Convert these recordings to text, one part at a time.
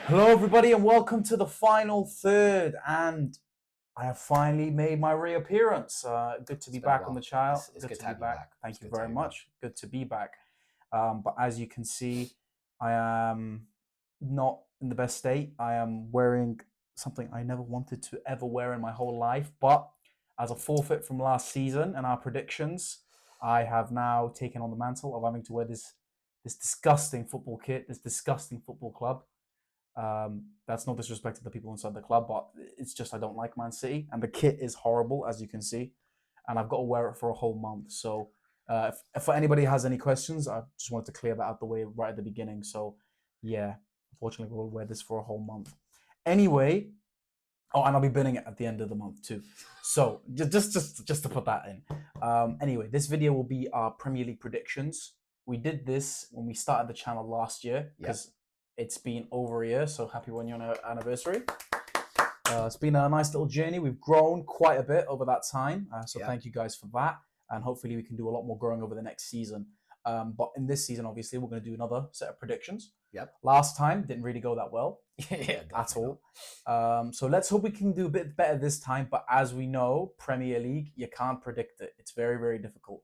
Hello, everybody, and welcome to the final third. And I have finally made my reappearance. Good to be back on the channel. It's good to be back. Thank you very much. Good to be back. But as you can see, I am not in the best state. I am wearing something I never wanted to ever wear in my whole life. But as a forfeit from last season and our predictions, I have now taken on the mantle of having to wear this disgusting football kit, this disgusting football club. That's no disrespect to the people inside the club, but it's just I don't like Man City, and the kit is horrible, as you can see, and I've got to wear it for a whole month. So, if anybody has any questions, I just wanted to clear that out the way right at the beginning. So, yeah, unfortunately, we'll wear this for a whole month. Anyway, oh, and I'll be binning it at the end of the month too. So, just to put that in. Anyway, this video will be our Premier League predictions. We did this when we started the channel last year because it's been over a year, so happy 1 year anniversary. It's been a nice little journey. We've grown quite a bit over that time, so thank you guys for that. And hopefully we can do a lot more growing over the next season. But in this season, obviously, we're going to do another set of predictions. Last time didn't really go that well at all. So let's hope we can do a bit better this time. But as we know, Premier League, you can't predict it. It's very, very difficult.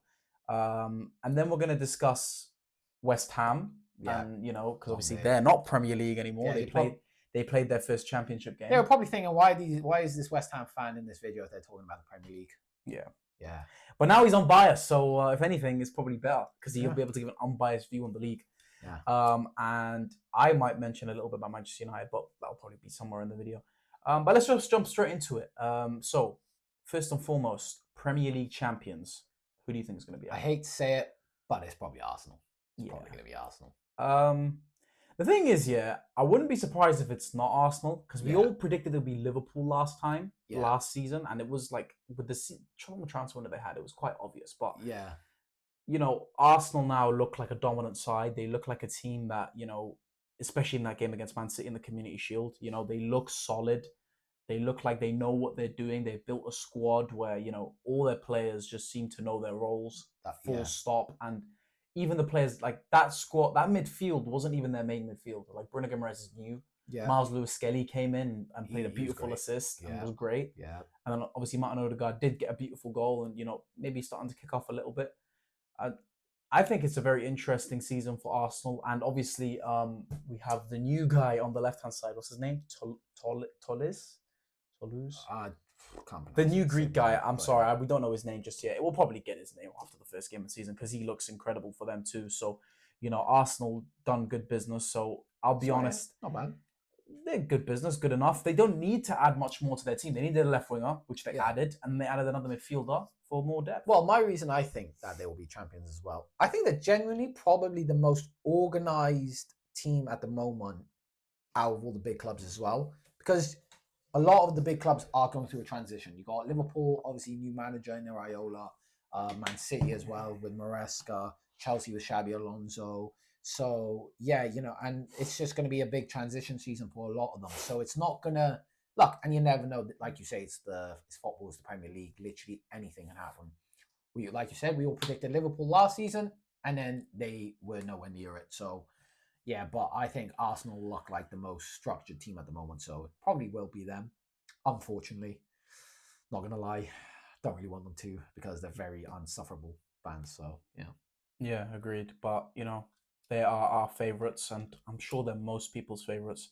And then we're going to discuss West Ham. And because obviously they're not Premier League anymore. They played their first Championship game. They were probably thinking, why is this West Ham fan in this video if they're talking about the Premier League? Yeah. But now he's unbiased, so if anything, it's probably better because he'll be able to give an unbiased view on the league. And I might mention a little bit about Manchester United, but that'll probably be somewhere in the video. But let's just jump straight into it. So first and foremost, Premier League champions. Who do you think is going to be? I hate to say it, but it's probably Arsenal. It's probably going to be Arsenal. The thing is, I wouldn't be surprised if it's not Arsenal because we all predicted it would be Liverpool last season, and it was like with the transfer window they had, it was quite obvious. But Arsenal now look like a dominant side. They look like a team that especially in that game against Man City in the Community Shield, they look solid. They look like they know what they're doing. They've built a squad where all their players just seem to know their roles. Full stop. And even the players like that squad, that midfield wasn't even their main midfield. Like Bruno Guimaraes is new. Miles Lewis-Skelly came in and played a beautiful assist and was great. And then obviously Martin Odegaard did get a beautiful goal and maybe starting to kick off a little bit. I think it's a very interesting season for Arsenal, and obviously we have the new guy on the left-hand side. What's his name? Toulouse. The new Greek guy. I'm sorry, we don't know his name just yet. We'll probably get his name after the first game of the season because he looks incredible for them too. So, Arsenal done good business. So I'll be honest, not bad. They're good business, good enough. They don't need to add much more to their team. They needed a left winger, which they added, and they added another midfielder for more depth. Well, my reason I think that they will be champions as well. I think they're genuinely probably the most organized team at the moment out of all the big clubs as well, because a lot of the big clubs are going through a transition. You got Liverpool, obviously new manager in Iraola, Man City as well with Maresca, Chelsea with Xabi Alonso. So and it's just going to be a big transition season for a lot of them. So it's not going to look, and you never know. Like you say, it's football, it's the Premier League. Literally anything can happen. Like you said, we all predicted Liverpool last season, and then they were nowhere near it. So. Yeah, but I think Arsenal look like the most structured team at the moment, so it probably will be them. Unfortunately, not gonna lie, don't really want them to because they're very unsufferable fans. So yeah, agreed. But they are our favourites, and I'm sure they're most people's favourites.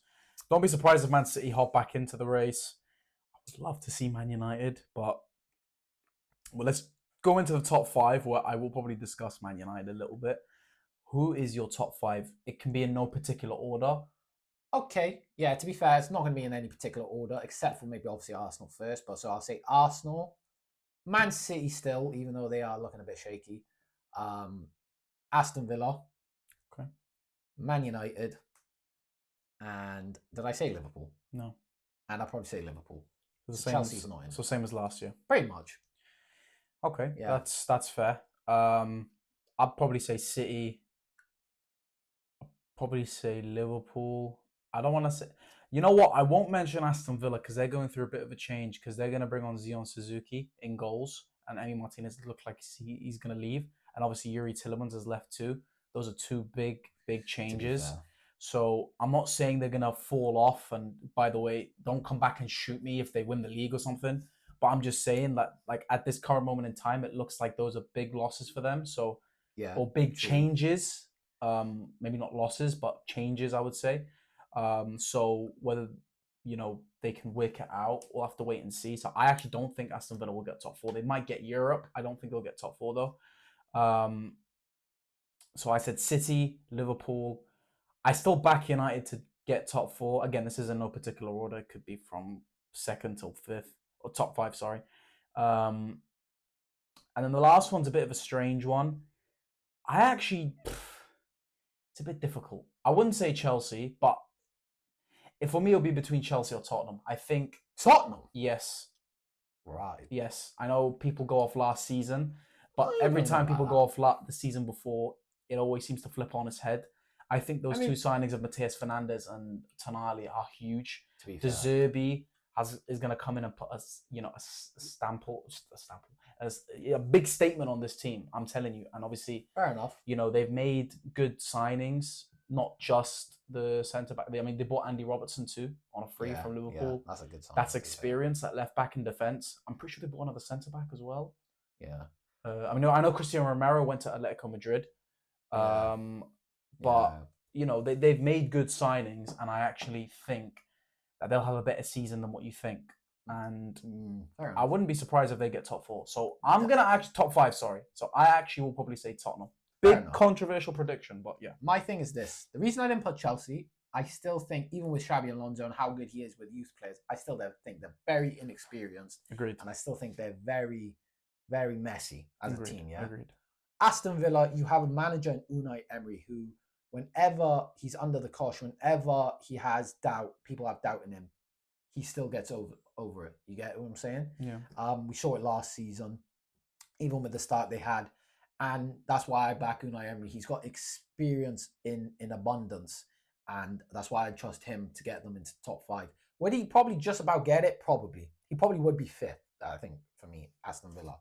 Don't be surprised if Man City hop back into the race. I would love to see Man United, but let's go into the top five, where I will probably discuss Man United a little bit. Who is your top five? It can be in no particular order. Okay. Yeah, to be fair, it's not going to be in any particular order, except for maybe obviously Arsenal first. But so I'll say Arsenal, Man City still, even though they are looking a bit shaky. Aston Villa. Okay. Man United. And did I say Liverpool? No. And I'll probably say Liverpool. Chelsea's not in. So same as last year. Pretty much. Okay. Yeah. That's fair. I'd probably say City. Probably say Liverpool. I don't want to say... You know what? I won't mention Aston Villa because they're going through a bit of a change because they're going to bring on Zion Suzuki in goals and Emi Martinez looks like he's going to leave. And obviously Yuri Tillemans has left too. Those are two big changes. So I'm not saying they're gonna fall off. And by the way, don't come back and shoot me if they win the league or something. But I'm just saying that, like at this current moment in time, it looks like those are big losses for them. So, Yeah, or big true. changes. Maybe not losses, but changes, I would say. So whether they can work it out, we'll have to wait and see. So I actually don't think Aston Villa will get top four. They might get Europe. I don't think they'll get top four though. So I said City, Liverpool. I still back United to get top four. Again, this is in no particular order. It could be from second till fifth, or top five, sorry. And then the last one's a bit of a strange one. I actually, it's a bit difficult. I wouldn't say Chelsea, but if for me, it'll be between Chelsea or Tottenham. I think, Tottenham. yes, Right. yes. I know people go off last season, but I every don't know time about people that. go off the season before, it always seems to flip on its head. I think those two signings of Mateus Fernandes and Tonali are huge. To be De fair, Zerbi is going to come in and put a big statement on this team. I'm telling you, and obviously, fair enough. they've made good signings, not just the centre back. I mean, they bought Andy Robertson too on a free from Liverpool. Yeah, that's a good sign. That's experience at left back in defence. I'm pretty sure they bought another centre back as well. Yeah. I know Cristiano Romero went to Atletico Madrid. Yeah. But they've made good signings, and I actually think that they'll have a better season than what you think. And I wouldn't be surprised if they get top four. So I'm gonna actually top five. Sorry. So I actually will probably say Tottenham. Big controversial prediction, but yeah. My thing is this: the reason I didn't put Chelsea, I still think even with Xabi Alonso and how good he is with youth players, I still think they're very inexperienced. Agreed. And I still think they're very, very messy as a team. Yeah. Agreed. Aston Villa, you have a manager in Unai Emery who, whenever he's under the cosh, whenever he has doubt, people have doubt in him, he still gets over it. You get what I'm saying? Yeah. We saw it last season, even with the start they had. And that's why I back Unai Emery. He's got experience in abundance. And that's why I trust him to get them into top five. Would he probably just about get it? Probably. He probably would be fifth, I think, for me, Aston Villa.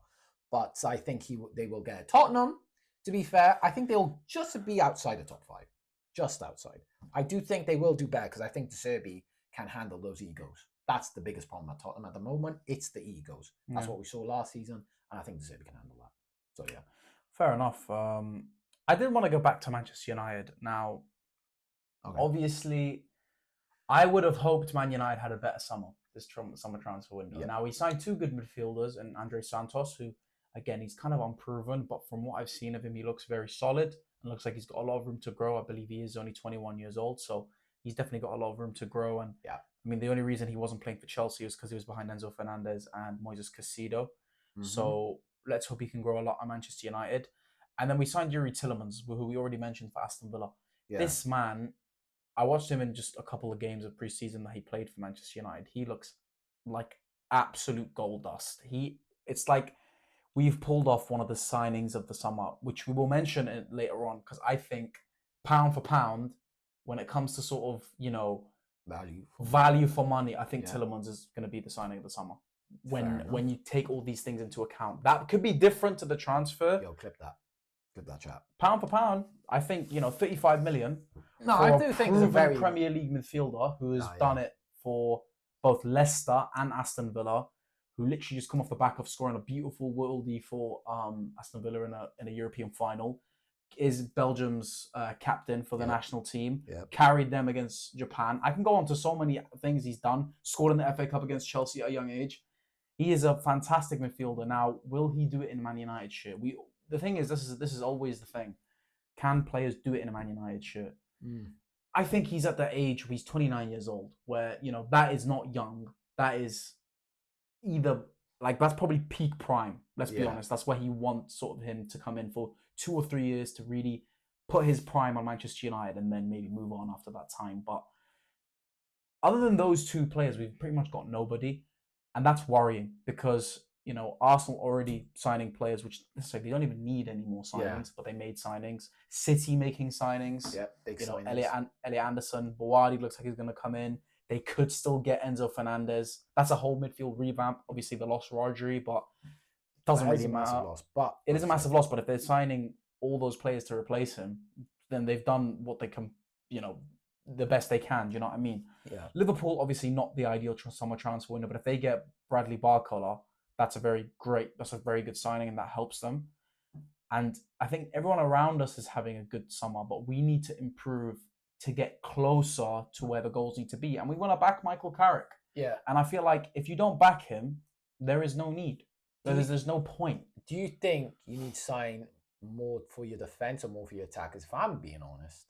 But I think they will get it. Tottenham, to be fair, I think they'll just be outside the top five. Just outside. I do think they will do better because I think De Zerbi can handle those egos. That's the biggest problem at Tottenham at the moment. It's the egos. That's what we saw last season. And I think De Zerbi can handle that. So, yeah. Fair enough. I did want to go back to Manchester United. Now, obviously, I would have hoped Man United had a better this summer transfer window. Yeah. Now, we signed two good midfielders in Andre Santos, who, again, he's kind of unproven, but from what I've seen of him, he looks very solid and looks like he's got a lot of room to grow. I believe he is only 21 years old, so he's definitely got a lot of room to grow. And I mean, the only reason he wasn't playing for Chelsea was because he was behind Enzo Fernandez and Moises Caicedo. Mm-hmm. So let's hope he can grow a lot at Manchester United. And then we signed Yuri Tillemans, who we already mentioned for Aston Villa. Yeah. This man, I watched him in just a couple of games of preseason that he played for Manchester United. He looks like absolute gold dust. It's like we've pulled off one of the signings of the summer, which we will mention it later on, because I think pound for pound, when it comes to sort of, value for money, I think Tillemans is going to be the signing of the summer. When you take all these things into account, that could be different to the transfer. Yo, clip that chat. Pound for pound, I think 35 million. No, I do think it's a very Premier League midfielder who has done it for both Leicester and Aston Villa, who literally just come off the back of scoring a beautiful worldie for Aston Villa in a European final, is Belgium's captain for the national team, carried them against Japan. I can go on to so many things he's done, scored in the FA Cup against Chelsea at a young age. He is a fantastic midfielder. Now, will he do it in Man United shirt? The thing is, this is always the thing. Can players do it in a Man United shirt? I think he's at the age where he's 29 years old, where, that is not young. That is either, that's probably peak prime. Let's be honest. That's where he wants sort of him to come in for 2 or 3 years to really put his prime on Manchester United and then maybe move on after that time. But other than those two players, we've pretty much got nobody. And that's worrying because, Arsenal already signing players, which they don't even need any more signings, but they made signings. City making signings. Yeah, big signings. Elliot Anderson, Boadi looks like he's going to come in. They could still get Enzo Fernandez. That's a whole midfield revamp. Obviously, they lost Rodri, but it doesn't really matter. It is a massive loss, but if they're signing all those players to replace him, then they've done what they can, the best they can. Do you know what I mean? Yeah. Liverpool, obviously not the ideal summer transfer window, but if they get Bradley Barcola, that's a very good signing, and that helps them. And I think everyone around us is having a good summer, but we need to improve to get closer to where the goals need to be. And we want to back Michael Carrick. Yeah. And I feel like if you don't back him, there is no need. There's no point. Do you think you need to sign more for your defense or more for your attackers? If I'm being honest,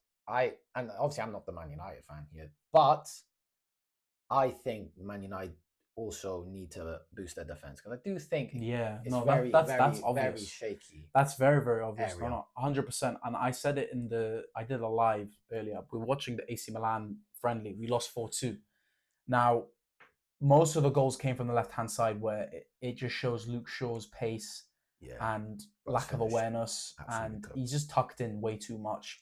and obviously I'm not the Man United fan here, but I think Man United also need to boost their defense because I do think it's that's obvious. very shaky. That's very, very obvious. Area. No, 100%. And I said it I did a live earlier. We were watching the AC Milan friendly. We lost 4-2. Now, most of the goals came from the left-hand side where it just shows Luke Shaw's pace and lack of awareness. And he's just tucked in way too much.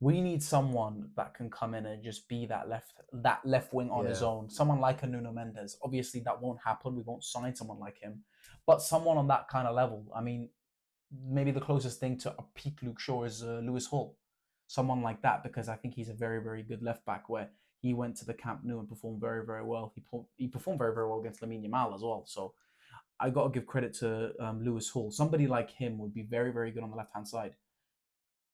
We need someone that can come in and just be that left wing on his own. Someone like a Nuno Mendes. Obviously, that won't happen. We won't sign someone like him. But someone on that kind of level. I mean, maybe the closest thing to a peak Luke Shaw is Lewis Hall. Someone like that, because I think he's a very, very good left back where he went to the Camp Nou and performed very, very well. He performed very, very well against Lamine Yamal as well. So I got to give credit to Lewis Hall. Somebody like him would be very, very good on the left-hand side.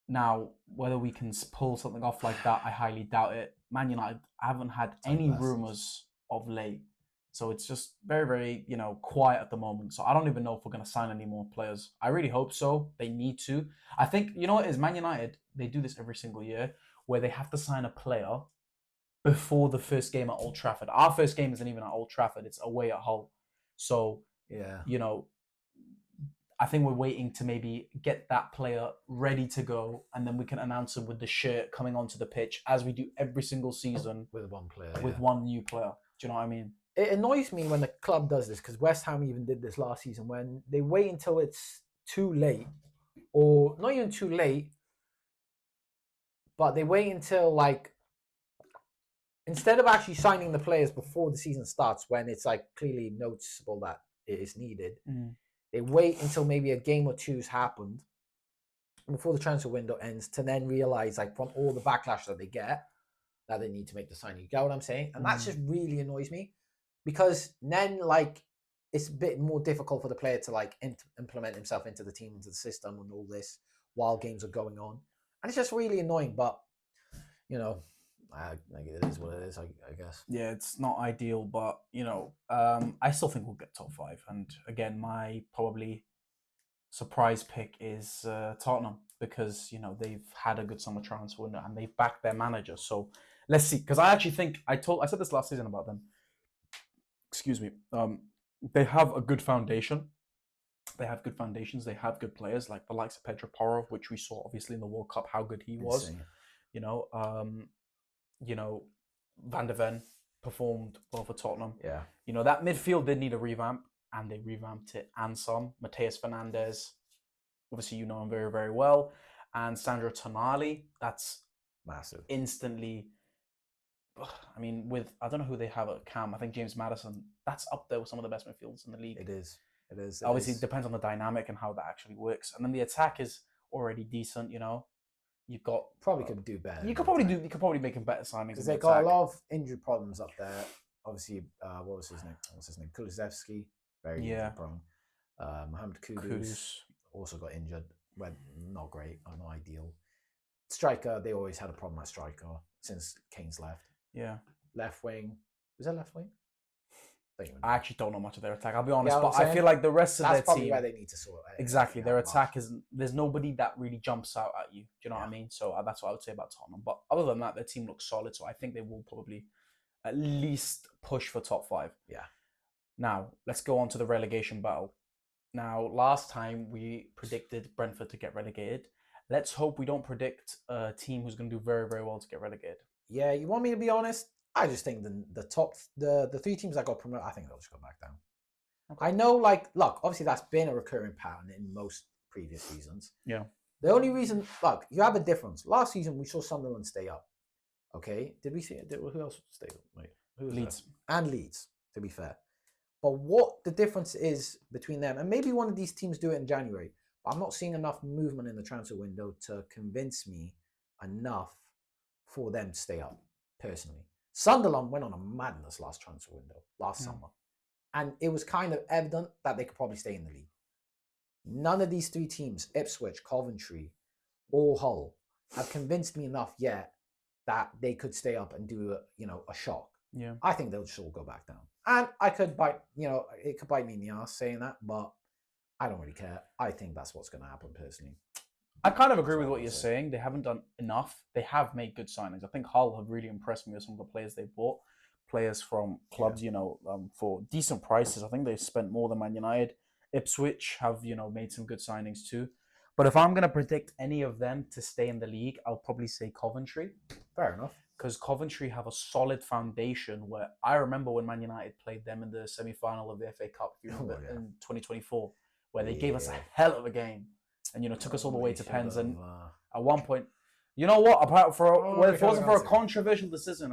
Now, whether we can pull something off like that, I highly doubt it. Man United haven't had any rumours of late. So it's just very, very, quiet at the moment. So I don't even know if we're going to sign any more players. I really hope so. They need to. I think, you know what it is? Man United, they do this every single year where they have to sign a player before the first game at Old Trafford. Our first game isn't even at Old Trafford. It's away at Hull. So, I think we're waiting to maybe get that player ready to go, and then we can announce him with the shirt coming onto the pitch as we do every single season with one player, with one new player. Do you know what I mean? It annoys me when the club does this because West Ham even did this last season when they wait until it's too late, or not even too late, but they wait until instead of actually signing the players before the season starts when it's clearly noticeable that it is needed. They wait until maybe a game or two's happened before the transfer window ends to then realize, from all the backlash that they get, that they need to make the signing. You get what I'm saying? And that just really annoys me because then, it's a bit more difficult for the player to, implement himself into the team, into the system and all this while games are going on. And it's just really annoying, but, it is what it is, I guess. Yeah, it's not ideal, but I still think we'll get top 5. And again, my probably surprise pick is Tottenham because they've had a good summer transfer window and they've backed their manager. So let's see, because I actually think I said this last season about them. Excuse me. They have a good foundation. They have good foundations. They have good players like the likes of Pedro Porro, which we saw obviously in the World Cup how good he was. Van de Ven performed well for Tottenham. Yeah. That midfield did need a revamp, and they revamped it and some. Mateus Fernandes, obviously you know him very, very well. And Sandro Tonali, that's massive. Instantly, I mean, I don't know who they have at Cam. I think James Maddison, that's up there with some of the best midfielders in the league. It is. Obviously, it depends on the dynamic and how that actually works. And then the attack is already decent, You've got could do better. You could probably make him better signings because they got a lot of injury problems up there. Obviously, what was his name? Kulusevski, very injury prone. Mohamed Kudus also got injured. Well, not great, not ideal. Striker, they always had a problem at striker since Kane's left. Yeah. Left wing, was that left wing? I actually don't know much of their attack. I'll be honest, but I feel like the rest of their team. That's probably where they need to sort it. Exactly, their attack isn't. There's nobody that really jumps out at you. Do you know what I mean? So that's what I would say about Tottenham. But other than that, their team looks solid. So I think they will probably at least push for top 5. Yeah. Now let's go on to the relegation battle. Now last time we predicted Brentford to get relegated. Let's hope we don't predict a team who's going to do very, very well to get relegated. Yeah, you want me to be honest? I just think the 3 teams that got promoted, I think they'll just go back down. Okay. I know, look, obviously that's been a recurring pattern in most previous seasons. Yeah. The only reason, look, you have a difference. Last season we saw Sunderland stay up. Okay, did we see it? Who else stayed up? Wait, who was Leeds there? And Leeds, to be fair. But what the difference is between them, and maybe one of these teams do it in January, but I'm not seeing enough movement in the transfer window to convince me enough for them to stay up. personally. Sunderland went on a madness last transfer window, last summer. And it was kind of evident that they could probably stay in the league. None of these three teams, Ipswich, Coventry, or Hull, have convinced me enough yet that they could stay up and do a shock. Yeah. I think they'll just all go back down. And I could it could bite me in the ass saying that, but I don't really care. I think that's what's going to happen personally. I kind of agree with what you're saying. They haven't done enough. They have made good signings. I think Hull have really impressed me with some of the players they bought. Players from clubs, for decent prices. I think they've spent more than Man United. Ipswich have, made some good signings too. But if I'm going to predict any of them to stay in the league, I'll probably say Coventry. Fair enough. Because Coventry have a solid foundation where I remember when Man United played them in the semi-final of the FA Cup in 2024, where they gave us a hell of a game. And took us all the way to pens. And at one point, you know what? Apart from if it wasn't for a controversial decision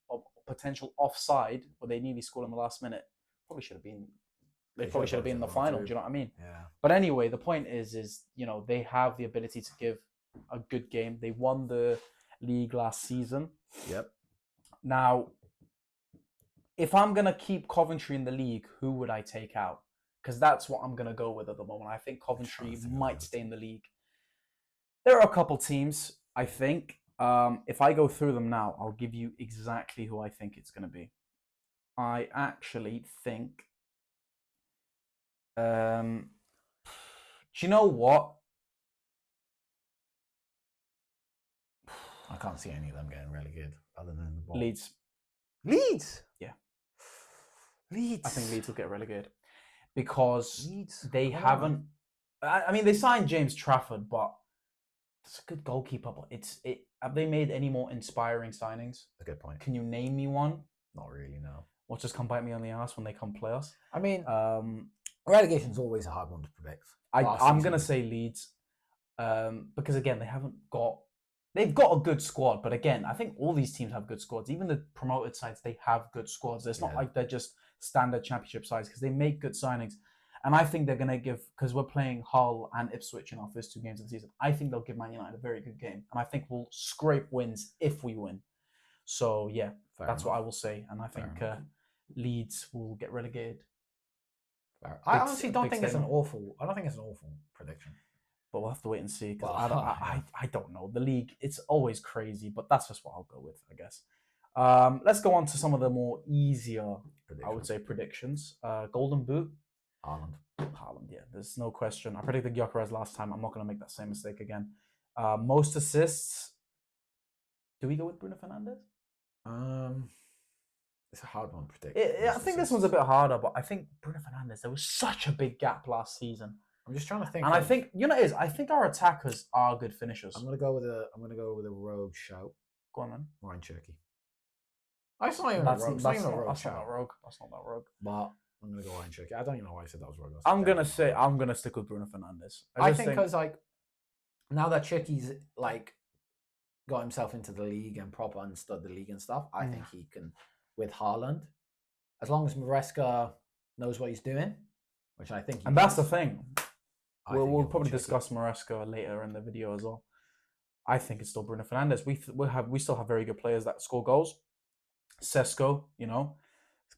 of potential offside, where they nearly scored in the last minute, probably should have been. They probably should have been in the final. Do you know what I mean? Yeah. But anyway, the point is they have the ability to give a good game. They won the league last season. Yep. Now, if I'm gonna keep Coventry in the league, who would I take out? Because that's what I'm going to go with at the moment. I think Coventry might stay in the league. There are a couple teams, I think. If I go through them now, I'll give you exactly who I think it's going to be. I actually think... do you know what? I can't see any of them getting relegated other than the ball. Leeds? Yeah. Leeds? I think Leeds will get relegated. Because they haven't... I mean, they signed James Trafford, but it's a good goalkeeper. But have they made any more inspiring signings? A good point. Can you name me one? Not really, no. Or just come bite me on the ass when they come play us? I mean, relegation's always a hard one to predict. I'm going to say Leeds. Because, again, they've got a good squad. But, again, I think all these teams have good squads. Even the promoted sides, they have good squads. It's not like they're just standard championship sides because they make good signings. And I think they're going to give, because we're playing Hull and Ipswich in our first two games of the season, I think they'll give Man United a very good game. And I think we'll scrape wins if we win. So, yeah, that's what I will say. And I think Leeds will get relegated. I honestly don't think it's an awful prediction. But we'll have to wait and see. Because I don't know. The league, it's always crazy. But that's just what I'll go with, I guess. Let's go on to some of the more easier, I would say, predictions. Golden Boot. Haaland, yeah. There's no question. I predicted Gyökeres last time. I'm not going to make that same mistake again. Most assists. Do we go with Bruno Fernandes? It's a hard one to predict. I think this one's a bit harder, but I think Bruno Fernandes, there was such a big gap last season. I'm just trying to think. And I think, I think our attackers are good finishers. I'm gonna go with a rogue shout. Go on, man. Ryan Cherky. That's not even a rogue. That's not rogue. That's not that rogue. But I'm gonna go Ryan Cherky. I don't even know why I said that was rogue. I'm gonna stick with Bruno Fernandes. I think because now that Cherky's got himself into the league and proper understood the league and stuff, I think he can with Haaland, as long as Maresca knows what he's doing, which I think. That's the thing. We'll probably discuss Maresca later in the video as well. I think it's still Bruno Fernandes. We still have very good players that score goals. Sesko,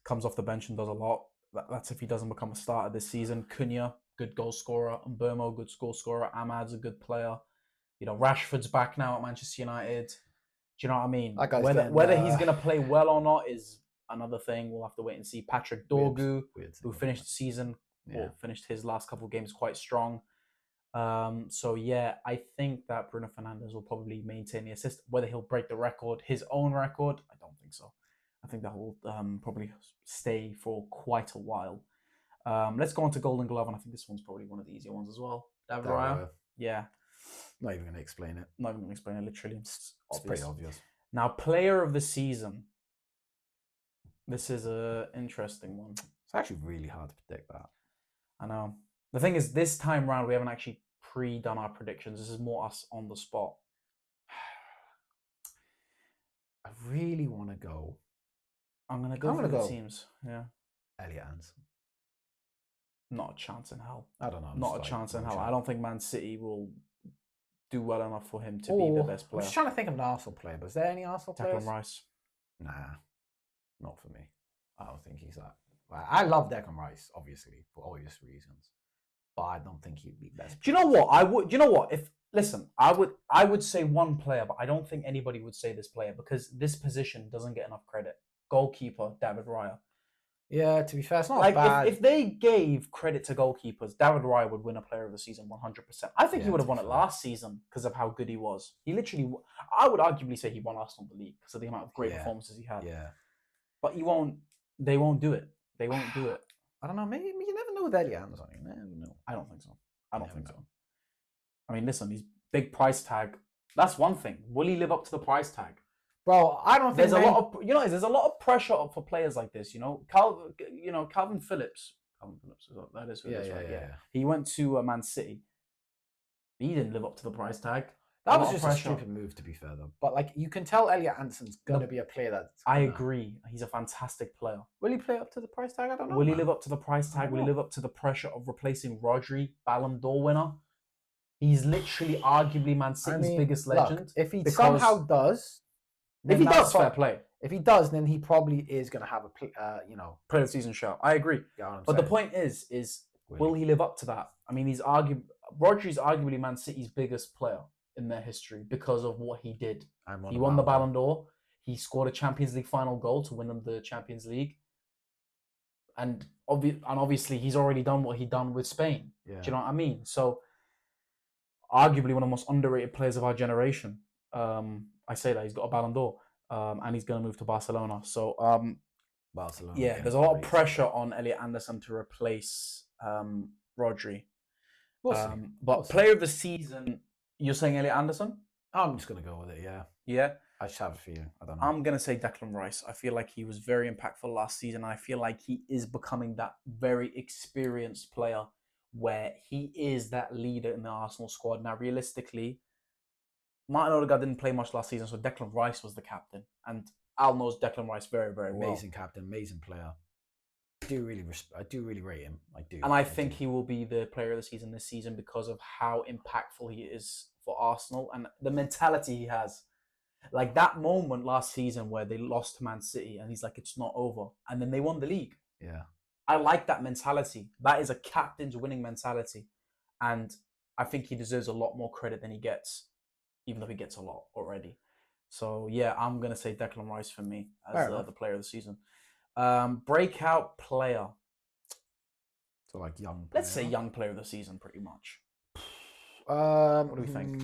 comes off the bench and does a lot. That's if he doesn't become a starter this season. Cunha, good goal scorer. Mbeumo, good goal scorer. Ahmad's a good player. Rashford's back now at Manchester United. Do you know what I mean? Whether he's going to play well or not is another thing. We'll have to wait and see. Patrick Dorgu, who finished the season, finished his last couple of games quite strong. So, yeah, I think that Bruno Fernandes will probably maintain the assist. Whether he'll break the record, his own record, I don't think so. I think that will probably stay for quite a while. Let's go on to Golden Glove, and I think this one's probably one of the easier ones as well. David Raya. Yeah. Not even going to explain it. Not even going to explain it, literally. It's pretty obvious. Now, player of the season. This is an interesting one. It's actually really hard to predict that. I know. The thing is, this time round, we haven't actually pre-done our predictions. This is more us on the spot. I really want to go. I'm going to go for the teams. Yeah. Elliot Anderson. Not a chance in hell. I don't know. Not a chance in hell. I don't think Man City will do well enough for him to be the best I'm player. just trying to think of an Arsenal player, but is there any Arsenal players? Declan Rice. Nah, not for me. I don't think he's that. I love Declan Rice, obviously, for obvious reasons, but I don't think he'd be best. Do you know what? You know what? I would say one player, but I don't think anybody would say this player because this position doesn't get enough credit. Goalkeeper, David Raya. Yeah, to be fair, it's not Like bad. if they gave credit to goalkeepers, David Raya would win a Player of the Season 100%. I think he would have won it last season because of how good he was. He literally, I would arguably say he won Arsenal the league because of the amount of great performances he had. Yeah, but they won't do it. They won't do it. I don't know. Maybe you never know with Eddie Anderson. You never know. I don't think so. I don't think so. I mean, listen, he's big price tag. That's one thing. Will he live up to the price tag? Bro, I don't think there's a lot of there's a lot of pressure for players like this. Calvin Phillips. That is who it is, right? Yeah. He went to Man City. He didn't live up to the price tag. That was just a stupid move, to be fair, though. But like, you can tell Elliot Anderson's gonna be a player that's. I agree. He's a fantastic player. Will he play up to the price tag? I don't know. Will he live up to the price tag? Will he live up to the pressure of replacing Rodri, Ballon d'Or winner? He's literally arguably Man City's biggest legend. Look, if he somehow does, fair play. If he does, then he probably is going to have a Player of the Season shout. I agree. But the point is will he live up to that? I mean, Rodri's arguably Man City's biggest player in their history because of what he did. He won the Ballon d'Or. He scored a Champions League final goal to win them the Champions League. And obviously, he's already done what he done with Spain. Yeah. Do you know what I mean? So, arguably one of the most underrated players of our generation. I say that he's got a Ballon d'Or, and he's going to move to Barcelona. So, Barcelona. Yeah, there's a lot of pressure on Elliot Anderson to replace Rodri. But Player of the Season, you're saying Elliot Anderson? I'm just going to go with it. Yeah. Yeah. I just have a feeling. I don't know. I'm going to say Declan Rice. I feel like he was very impactful last season. I feel like he is becoming that very experienced player where he is that leader in the Arsenal squad. Now, realistically, Martin Odegaard didn't play much last season, so Declan Rice was the captain. And Al knows Declan Rice very, very well. Amazing captain, amazing player. I do really rate him. I do. And I think he will be the Player of the Season this season because of how impactful he is for Arsenal and the mentality he has. Like that moment last season where they lost to Man City and he's like, it's not over. And then they won the league. Yeah. I like that mentality. That is a captain's winning mentality. And I think he deserves a lot more credit than he gets, even though he gets a lot already. So, yeah, I'm going to say Declan Rice for me as the Player of the Season. Breakout player. So, like young player. Let's say young Player of the Season, pretty much. What do we think?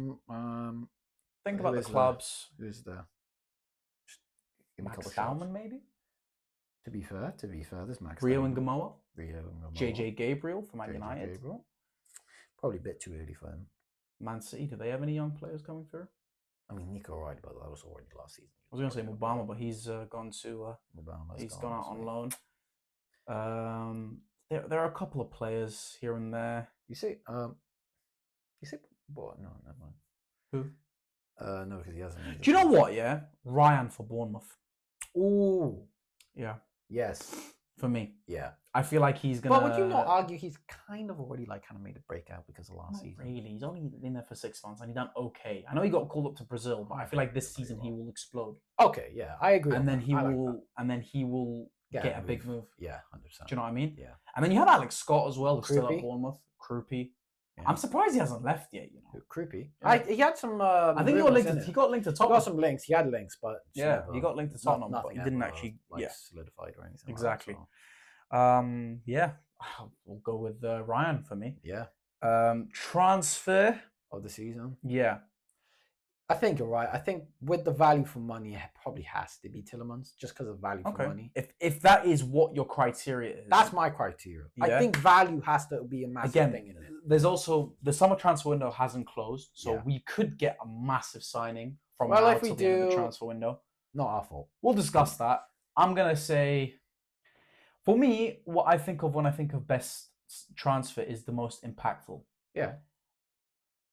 Think about the clubs. Who's there? Max Baumann, maybe? To be fair, there's Max Rio and Gamoa. Gamoa. JJ Gabriel for Man United. Gabriel. Probably a bit too early for him. Man City, do they have any young players coming through? I mean, Nico Wright, but that was already last season. I was going to say Mubama, but he's gone to... he's gone out on loan. There are a couple of players here and there. You say... What? No, never mind. Who? No, because he hasn't. Do you know what, yeah? Ryan for Bournemouth. Ooh. Yeah. Yes. For me. Yeah. I feel like he's going to... But would you not argue he's kind of already made a breakout because of last season? Really. He's only been there for 6 months and he done okay. I know he got called up to Brazil, but I feel like this season he will explode. Okay, yeah. I agree. And then he will get a big move. Yeah, 100%. Do you know what I mean? Yeah. And then you have Alex Scott as well, who's still at Bournemouth. Kroupy. Yeah. I'm surprised he hasn't left yet, you know. Kroupy. Yeah. He had some... I think he got linked to Tottenham. He got some links. He had links, but... Yeah, he got linked to Tottenham, but he didn't actually... solidified or anything. Exactly. Yeah. We'll go with Ryan for me. Yeah. Transfer... of the season? Yeah. I think you're right. I think with the value for money, it probably has to be Tielemans, just because of value for money. If that is what your criteria is, that's my criteria. Yeah. I think value has to be a massive thing in it. There's also the summer transfer window hasn't closed, so we could get a massive signing from now if we till the end of the transfer window. Not our fault. We'll discuss that. I'm gonna say, for me, what I think of when I think of best transfer is the most impactful. Yeah.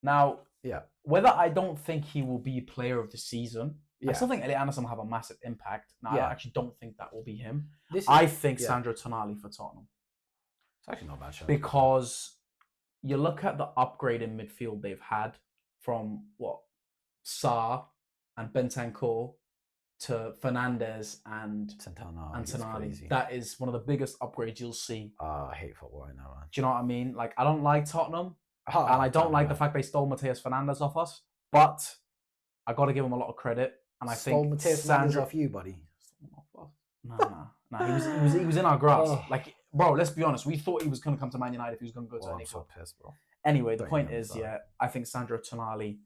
Now. Yeah. Whether I don't think he will be Player of the Season, I still think Elliot Anderson will have a massive impact. Now, I actually don't think that will be him. I think Sandro Tonali for Tottenham. It's actually not a bad show. Because you look at the upgrade in midfield they've had, from what Sarr and Bentancur to Fernandez and Santana, Tonali. That is one of the biggest upgrades you'll see. I hate football right now, man. Do you know what I mean? Like, I don't like Tottenham, Oh, and I don't like the fact they stole Mateus Fernandez off us, but I got to give him a lot of credit. And I think Mateus Fernandez off you, buddy. No. He was in our grasp. Like, bro, let's be honest. We thought he was going to come to Man United if he was going to go to any club. I'm so pissed, bro. Anyway, the point is, I think Sandro Tonali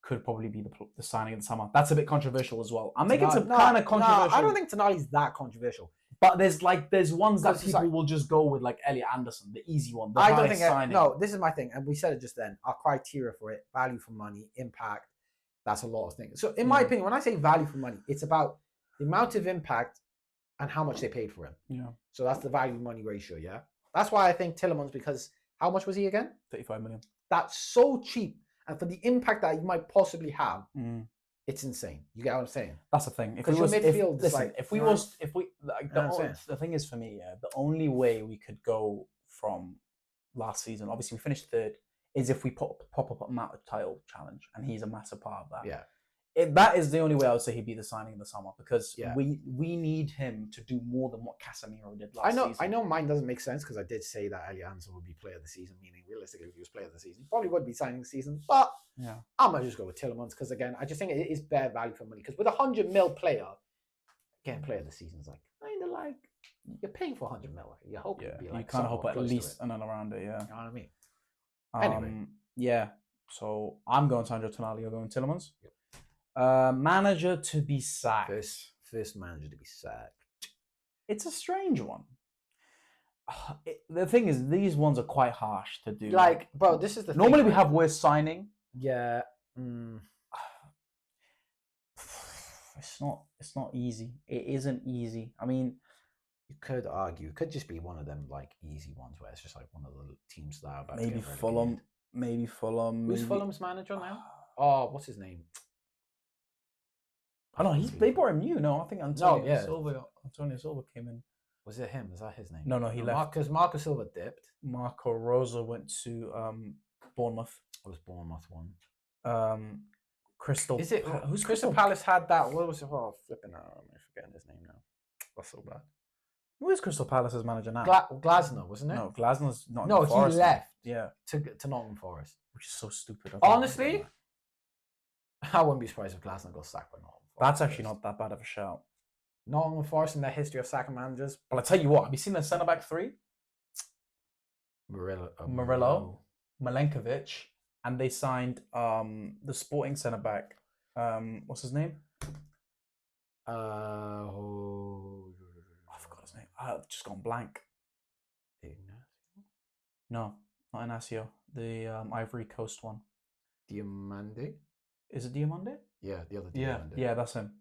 could probably be the signing of the summer. That's a bit controversial as well. I'm making some kind of controversial. No, I don't think Tonali's that controversial. But there's ones that people will just go with, like Elliot Anderson, the easy one. I don't think no. This is my thing, and we said it just then. Our criteria for it: value for money, impact. That's a lot of things. So, in my opinion, when I say value for money, it's about the amount of impact and how much they paid for him. Yeah. So that's the value money ratio. Yeah. That's why I think Tielemans, because how much was he again? 35 million. That's so cheap, and for the impact that you might possibly have. It's insane. You get what I'm saying? That's the thing. Because your midfield is like, the thing is for me, the only way we could go from last season, obviously we finished third, is if we pop up a Matt title challenge, and he's a massive part of that. Yeah. That is the only way I would say he'd be the signing in the summer, because Yeah. we need him to do more than what Casemiro did last season. I know mine doesn't make sense, because I did say that Elliot Anderson would be player of the season, meaning realistically if he was player of the season, he probably would be signing the season. But yeah, I'm going to just go with Tielemans, because again, I just think it is bare value for money. Because with a 100 mil player, again, player of the season is like, kind of like, you're paying for 100 mil. You hope it'd be like, you kind of hope at least and then around it, yeah. You know what I mean? Anyway. Yeah, so I'm going Sandro Tonali, you're going Tielemans. Yep. Manager to be sacked. First manager to be sacked. It's a strange one. The thing is, these ones are quite harsh to do. Like, bro, this is the normally thing, we have worst signing. Yeah. It's not easy. It isn't easy. I mean, you could argue it could just be one of them like easy ones where it's just like one of the teams that are about maybe to get Fulham. Maybe Fulham. Who's Fulham's manager now? Oh, what's his name? I don't know. They brought him new. No, I think Antonio Silva came in. Was it him? Is that his name? No, he left. Because Marco Silva dipped. Marco Rosa went to Bournemouth. It was Bournemouth one. Crystal. Is it? Who's Crystal Palace had that? What was it? Oh, flipping out. I'm forgetting his name now. That's so bad. Who is Crystal Palace's manager now? Glasner, wasn't it? No, Glasner's not. No, he left. Yeah, to Nottingham Forest, which is so stupid. Honestly, I wouldn't be surprised if Glasner got sacked by Nottingham Forest. That's actually not that bad of a shout. Nottingham Forest in their history of sacking managers. But I tell you what, have you seen their centre back three? Murillo, Milenkovic, and they signed the Sporting centre back. What's his name? I forgot his name. I've just gone blank. No, not Inacio. The Ivory Coast one. Diamande? Is it Diamande? Yeah, the other Diamande. Yeah, that's him.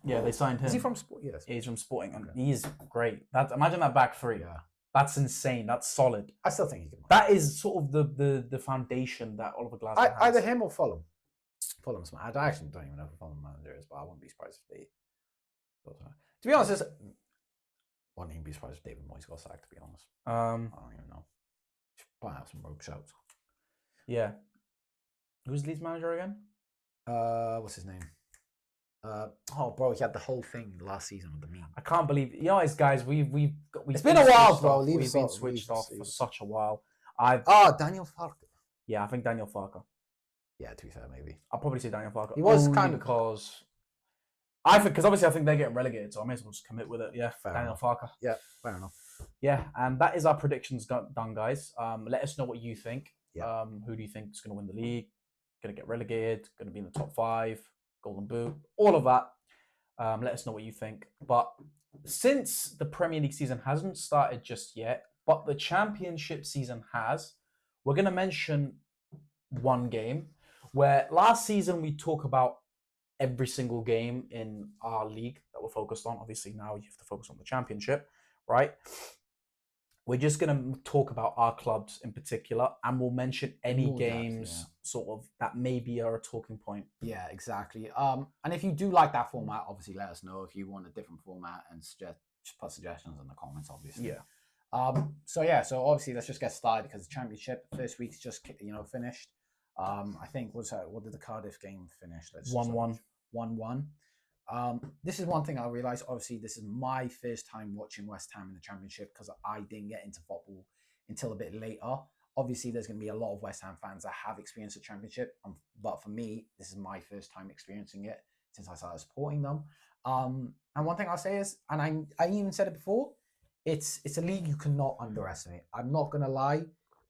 Yeah, they signed him. Is he from Sporting? Yes. He's from Sporting, and he's great. Imagine that back three. Yeah. That's insane. That's solid. I still think he can. That is sort of the foundation that Oliver Glasner has. Either him or Fulham. Fulham's man. I actually don't even know who Fulham manager is, but I wouldn't be surprised if they. To be honest, wouldn't even be surprised if David Moyes got sacked. To be honest, I don't even know. Might have some rogue shouts. Yeah. Who's Leeds manager again? What's his name? Bro, he had the whole thing last season with the meme. I can't believe, guys. We've it's been a while, bro. We've been switched off for such a while. Daniel Farke. Yeah, I think Daniel Farke. Yeah, to be fair, maybe I'll probably say Daniel Farke. He was only kind of because obviously I think they're getting relegated, so I may as well just commit with it. Yeah, Daniel Farke. Yeah, fair enough. Yeah, and that is our predictions done, guys. Let us know what you think. Yeah. Who do you think is going to win the league? Going to get relegated? Going to be in the top 5? Golden Boot? All of that. Let us know what you think. But since the Premier League season hasn't started just yet, but the Championship season has, we're going to mention one game where last season we talk about every single game in our league that we're focused on. Obviously now you have to focus on the Championship, right? We're just going to talk about our clubs in particular, and we'll mention any games sort of that maybe are a talking point. Yeah, exactly. And if you do like that format, obviously let us know. If you want a different format, and just put suggestions in the comments, obviously. Yeah. So obviously let's just get started, because the Championship, the first week's just finished. I think what did the Cardiff game finish? Let's just 1-1. 1-1. This is one thing I realised. Obviously, this is my first time watching West Ham in the Championship because I didn't get into football until a bit later. Obviously, there's going to be a lot of West Ham fans that have experienced the Championship, but for me, this is my first time experiencing it since I started supporting them. And one thing I'll say is, and I even said it before, it's a league you cannot underestimate. I'm not going to lie.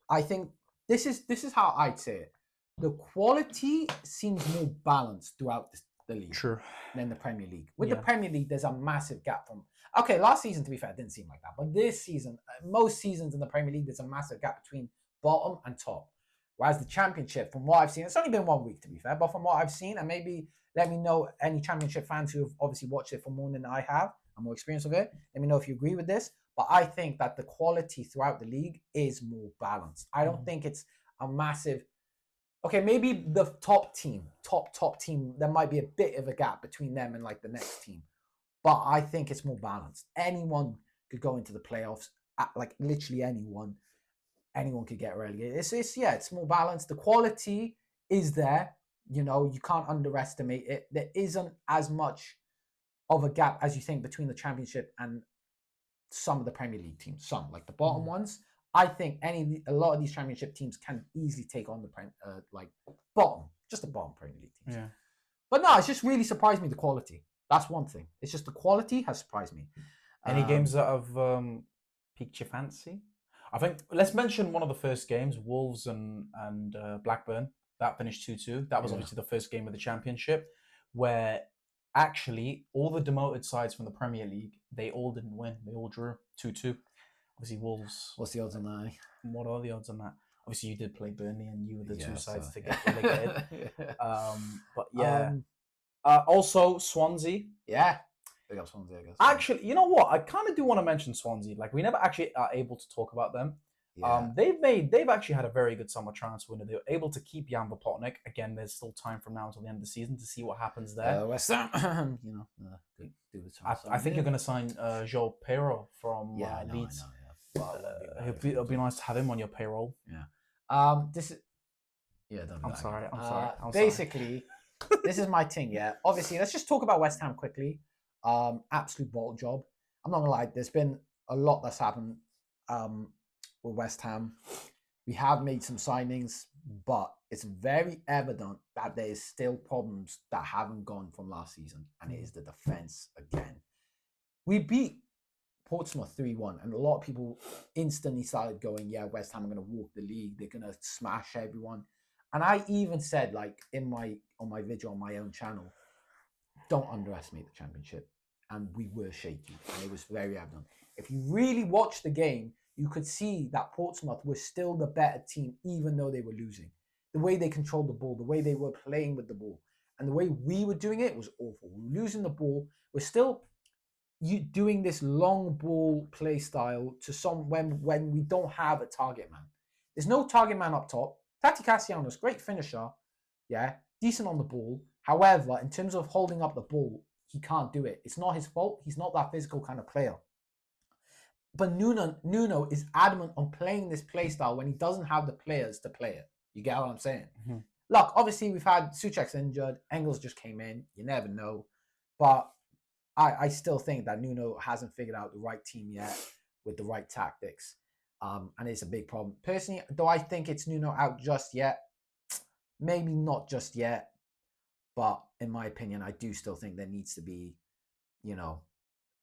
I think this is how I'd say it. The quality seems more balanced throughout the league True. than the Premier League. With Yeah. the Premier League, there's a massive gap from. Okay, last season, to be fair, it didn't seem like that. But this season, most seasons in the Premier League, there's a massive gap between bottom and top. Whereas the Championship, from what I've seen, it's only been 1 week, to be fair, but from what I've seen, and maybe let me know any Championship fans who have obviously watched it for more than I have and more experience of it. Let me know if you agree with this. But I think that the quality throughout the league is more balanced. I don't think it's a massive. Okay, maybe the top team, there might be a bit of a gap between them and like the next team. But I think it's more balanced. Anyone could go into the playoffs, like literally anyone. Anyone could get relegated. It's more balanced. The quality is there. You know, you can't underestimate it. There isn't as much of a gap as you think between the Championship and some of the Premier League teams. Some, like the bottom ones. I think a lot of these Championship teams can easily take on the bottom Premier League teams. Yeah. But no, it's just really surprised me, the quality. That's one thing. It's just the quality has surprised me. Any games that have piqued your fancy? I think let's mention one of the first games, Wolves and Blackburn. That finished 2-2. That was obviously the first game of the Championship, where actually all the demoted sides from the Premier League, they all didn't win. They all drew 2-2. Obviously, Wolves. What's the odds on that? What are the odds on that? Obviously, you did play Burnley, and you were the two sides to get yeah. relegated. But yeah. Also, Swansea. Yeah. Big up Swansea, I guess. Actually, you know what? I kind of do want to mention Swansea. Like, we never actually are able to talk about them. Yeah. They've actually had a very good summer transfer window. They were able to keep Jan Potnik. Again, there's still time from now until the end of the season to see what happens there. West Ham, do the I think you're going to sign Joe Pero from Leeds. I know. It'll be nice to have him on your payroll. Yeah. This is. Yeah. I'm sorry. Basically, this is my thing. Yeah. Obviously, let's just talk about West Ham quickly. Absolute ball job. I'm not gonna lie. There's been a lot that's happened with West Ham. We have made some signings, but it's very evident that there is still problems that haven't gone from last season, and it is the defense again. We beat Portsmouth 3-1, and a lot of people instantly started going, yeah, West Ham are going to walk the league. They're going to smash everyone. And I even said, like, on my video on my own channel, don't underestimate the Championship. And we were shaky, and it was very evident. If you really watch the game, you could see that Portsmouth was still the better team, even though they were losing. The way they controlled the ball, the way they were playing with the ball, and the way we were doing it was awful. We were losing the ball. We're still doing this long ball play style to when we don't have a target man. There's no target man up top. Tati Castellanos, great finisher, yeah, decent on the ball. However, in terms of holding up the ball, he can't do it. It's not his fault. He's not that physical kind of player. But Nuno is adamant on playing this play style when he doesn't have the players to play it. You get what I'm saying? Mm-hmm. Look, obviously we've had Souček's injured. Engels just came in. You never know. But I still think that Nuno hasn't figured out the right team yet with the right tactics. And it's a big problem. Personally, do I think it's Nuno out just yet? Maybe not just yet. But in my opinion, I do still think there needs to be,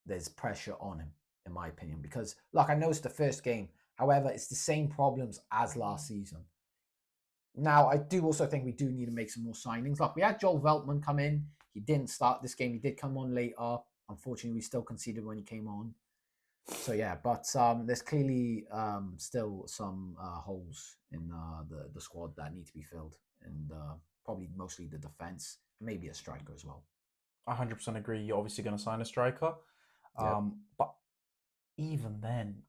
there's pressure on him, in my opinion. Because, look, I know it's the first game. However, it's the same problems as last season. Now, I do also think we do need to make some more signings. Like, we had Joel Veltman come in. He didn't start this game. He did come on later. Unfortunately, we still conceded when he came on. So, yeah, but there's clearly still some holes in the squad that need to be filled. And probably mostly the defense, and maybe a striker as well. I 100% agree. You're obviously going to sign a striker. But even then,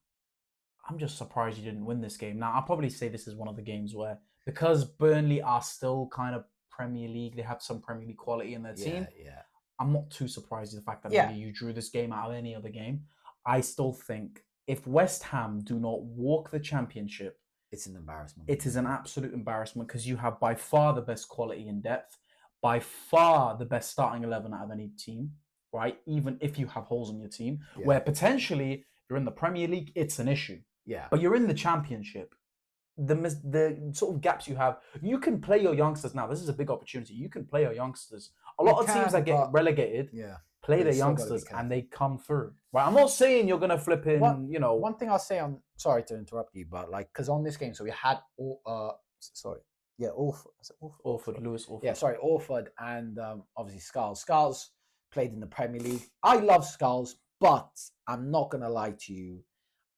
I'm just surprised you didn't win this game. Now, I'll probably say this is one of the games where, because Burnley are still kind of Premier League, they have some Premier League quality in their team. Yeah. I'm not too surprised at the fact that maybe you drew this game out of any other game. I still think if West Ham do not walk the Championship, It's an embarrassment. It is an absolute embarrassment because you have by far the best quality in depth, by far the best starting 11 out of any team, right? Even if you have holes in your team, where potentially if you're in the Premier League, it's an issue. Yeah. But you're in the Championship. The sort of gaps you have, you can play your youngsters now. This is a big opportunity. You can play your youngsters. A lot of teams that get relegated play their youngsters and they come through. Right? I'm not saying you're gonna flip in. One thing I'll say on, sorry to interrupt you, but like, because on this game, so we had Lewis Orford. Yeah, sorry, Orford and obviously Skulls. Skulls played in the Premier League. I love Skulls, but I'm not gonna lie to you.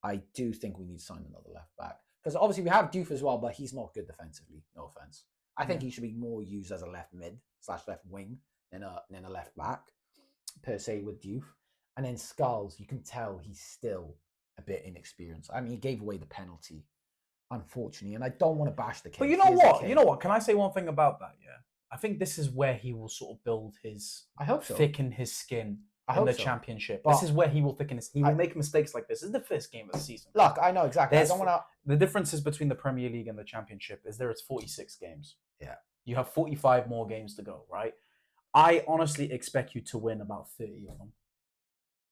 I do think we need to sign another left back. Because obviously we have Diouf as well, but he's not good defensively. No offense. I think he should be more used as a left mid / left wing than a left back per se with Diouf. And then Skulls, you can tell he's still a bit inexperienced. I mean, he gave away the penalty, unfortunately, and I don't want to bash the kid. But you know what? You know what? Can I say one thing about that? Yeah, I think this is where he will sort of build his, thicken his skin. In the Championship, this is where he will thicken his. He will make mistakes like this. This is the first game of the season. Look, I know exactly. I don't want to. The differences between the Premier League and the Championship is there is 46 games. Yeah, you have 45 more games to go. Right. I honestly expect you to win about 30 of them.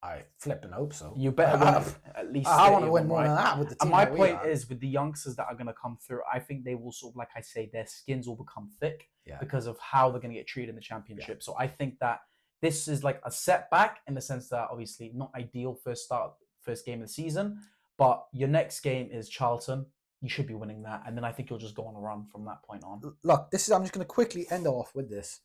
I flip and hope so. You better win at least. I want to win more than that with the team. And my point is, with the youngsters that are going to come through, I think they will sort of, like I say, their skins will become thick because of how they're going to get treated in the Championship. Yeah. So I think that this is like a setback in the sense that obviously not ideal first game of the season, but your next game is Charlton. You should be winning that, and then I think you'll just go on a run from that point on. Look, I'm just going to quickly end off with this.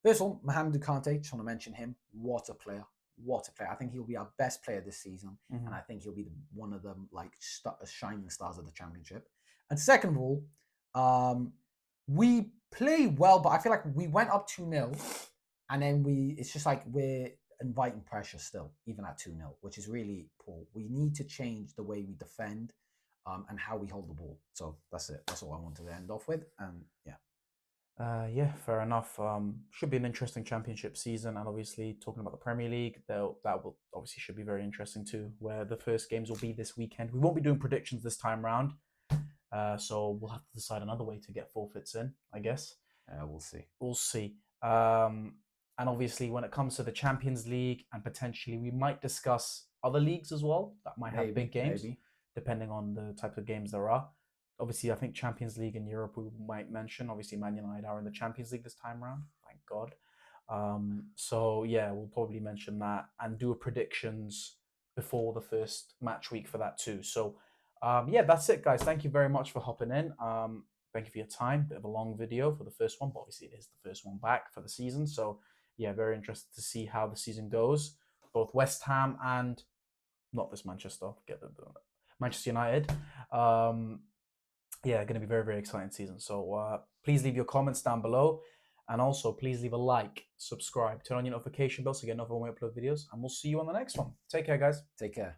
First of all, Mohamed Kante, just want to mention him. What a player! What a player! I think he'll be our best player this season, and I think he'll be one of the shining stars of the Championship. And second of all, we play well, but I feel like we went up 2-0. And then it's just like we're inviting pressure still, even at 2-0, which is really poor. We need to change the way we defend and how we hold the ball. So that's it. That's all I wanted to end off with. And yeah, fair enough. Should be an interesting Championship season. And obviously, talking about the Premier League, that will obviously should be very interesting too, where the first games will be this weekend. We won't be doing predictions this time round. So we'll have to decide another way to get forfeits in, I guess. We'll see. We'll see. And obviously, when it comes to the Champions League, and potentially we might discuss other leagues as well that might have big games, depending on the type of games there are. Obviously, I think Champions League in Europe we might mention. Obviously, Man United are in the Champions League this time around. Thank God. So yeah, we'll probably mention that and do predictions before the first match week for that too. So yeah, that's it, guys. Thank you very much for hopping in. Thank you for your time. Bit of a long video for the first one, but obviously it is the first one back for the season. So yeah, very interested to see how the season goes. Both West Ham and not this Manchester United. Yeah, going to be very, very exciting season. So please leave your comments down below. And also, please leave a like, subscribe, turn on your notification bell so you get notified when we upload videos. And we'll see you on the next one. Take care, guys. Take care.